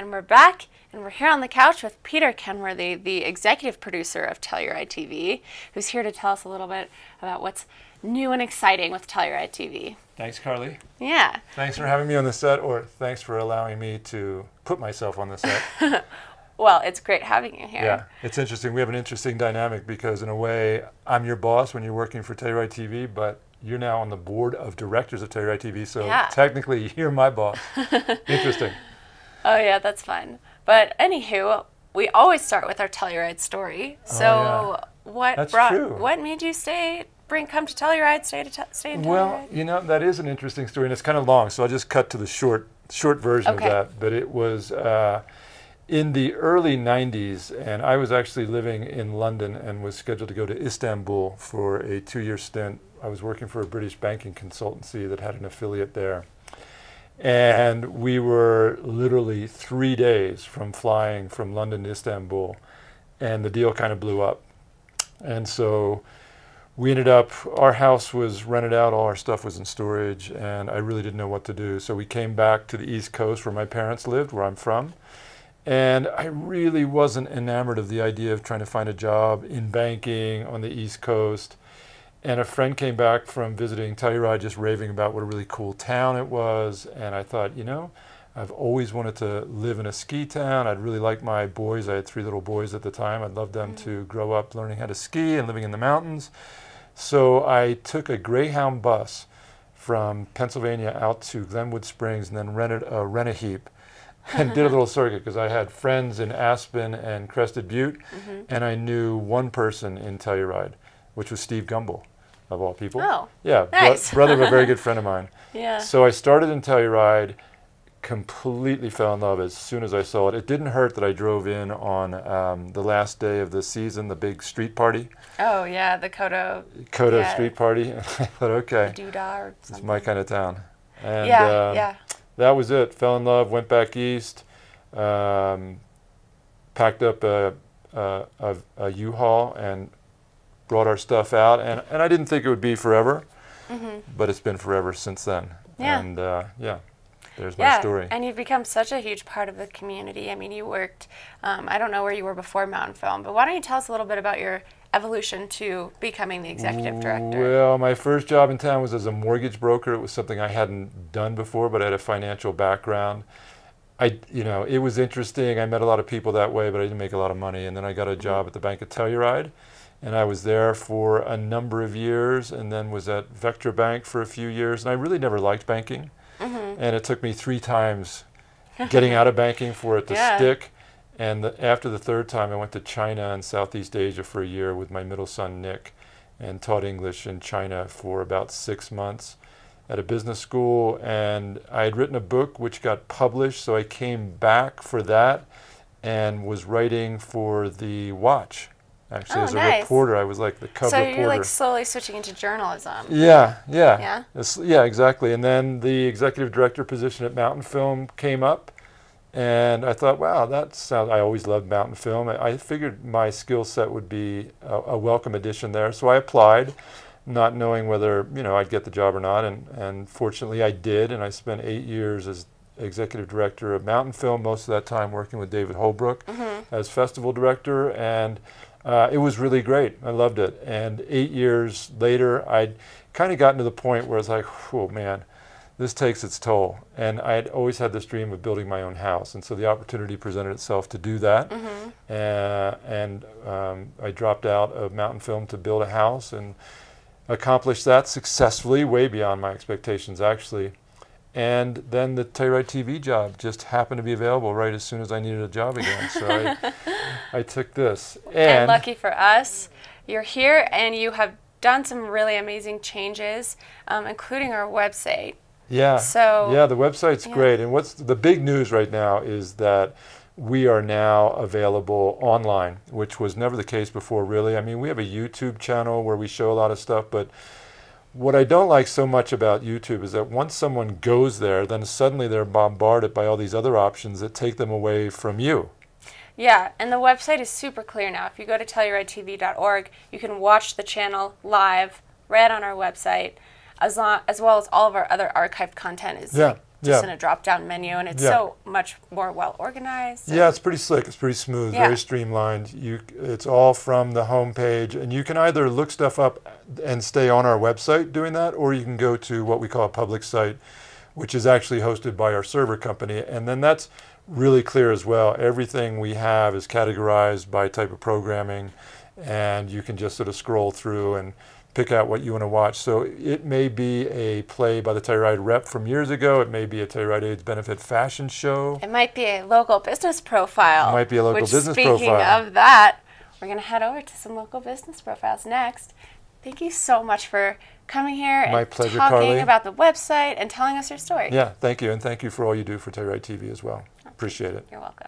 And we're back, and we're here on the couch with Peter Kenworthy, the executive producer of Telluride TV, who's here to tell us a little bit about what's new and exciting with Telluride TV. Thanks, Carly. Yeah. Thanks for having me on the set, or thanks for allowing me to put myself on the set. Well, it's great having you here. Yeah, it's interesting. We have an interesting dynamic because, in a way, I'm your boss when you're working for Telluride TV, but you're now on the board of directors of Telluride TV, so technically you're my boss. Interesting. Oh, yeah, that's fun. But anywho, we always start with our Telluride story. So what made you come to Telluride, stay in Telluride? Well, you know, that is an interesting story, and it's kind of long, so I'll just cut to the short version of that. But it was in the early 90s, and I was actually living in London and was scheduled to go to Istanbul for a 2-year stint. I was working for a British banking consultancy that had an affiliate there. And we were literally 3 days from flying from London to Istanbul, and the deal kind of blew up. And so we ended up, our house was rented out, all our stuff was in storage, and I really didn't know what to do. So we came back to the East Coast where my parents lived, where I'm from. And I really wasn't enamored of the idea of trying to find a job in banking on the East Coast. And a friend came back from visiting Telluride just raving about what a really cool town it was. And I thought, you know, I've always wanted to live in a ski town. I'd really like my boys. I had 3 little boys at the time. I'd love them to grow up learning how to ski and living in the mountains. So I took a Greyhound bus from Pennsylvania out to Glenwood Springs and then rented a rent-a-heap and did a little circuit because I had friends in Aspen and Crested Butte, and I knew one person in Telluride, which was Steve Gumble, of all people. Oh, yeah, nice. Brother of a very good friend of mine. Yeah. So I started in Telluride, completely fell in love as soon as I saw it. It didn't hurt that I drove in on the last day of the season, the big street party. Oh, yeah, the Kodo street party. And I thought, okay, it's my kind of town. And that was it. Fell in love, went back east, packed up a U-Haul and brought our stuff out. And I didn't think it would be forever, but it's been forever since then. Yeah. And there's my story. And you've become such a huge part of the community. I mean, you worked, I don't know where you were before Mountain Film, but why don't you tell us a little bit about your evolution to becoming the executive director? Well, my first job in town was as a mortgage broker. It was something I hadn't done before, but I had a financial background. It was interesting. I met a lot of people that way, but I didn't make a lot of money. And then I got a job at the Bank of Telluride, and I was there for a number of years, and then was at Vector Bank for a few years. And I really never liked banking, and it took me 3 times getting out of banking for it to stick. And after the 3rd time, I went to China and Southeast Asia for a year with my middle son, Nick, and taught English in China for about 6 months at a business school. And I had written a book which got published, so I came back for that and was writing for The Watch. Actually, as a reporter, I was like the cover reporter. So you're like slowly switching into journalism. Yeah, exactly. And then the executive director position at Mountain Film came up. And I thought, wow, I always loved Mountain Film. I figured my skill set would be a welcome addition there. So I applied, not knowing whether, I'd get the job or not. And fortunately I did. And I spent 8 years as executive director of Mountain Film, most of that time working with David Holbrook as festival director. And it was really great. I loved it. And 8 years later, I'd kind of gotten to the point where I was like, oh man, this takes its toll. And I had always had this dream of building my own house. And so the opportunity presented itself to do that. I dropped out of Mountain Film to build a house and accomplished that successfully, way beyond my expectations, actually. And then the Telluride TV job just happened to be available right as soon as I needed a job again. So I took this. And lucky for us, you're here and you have done some really amazing changes, including our website. Yeah, the website's great. And what's the big news right now is that we are now available online, which was never the case before, really. I mean, we have a YouTube channel where we show a lot of stuff, but what I don't like so much about YouTube is that once someone goes there, then suddenly they're bombarded by all these other options that take them away from you. Yeah, and the website is super clear now. If you go to TellurideTV.org, you can watch the channel live right on our website. As well as all of our other archived content is just in a drop-down menu, and it's so much more well organized. Yeah, it's pretty slick. It's pretty smooth, very streamlined. It's all from the home page, and you can either look stuff up and stay on our website doing that, or you can go to what we call a public site, which is actually hosted by our server company, and then that's really clear as well. Everything we have is categorized by type of programming, and you can just sort of scroll through and pick out what you want to watch. So it may be a play by the Telluride rep from years ago. It may be a Telluride AIDS benefit fashion show. It might be a local business profile. It might be a local business profile. Speaking of that, we're going to head over to some local business profiles next. Thank you so much for coming here and talking Carly. about the website and telling us your story. Yeah, thank you. And thank you for all you do for Telluride TV as well. Appreciate it. You're welcome.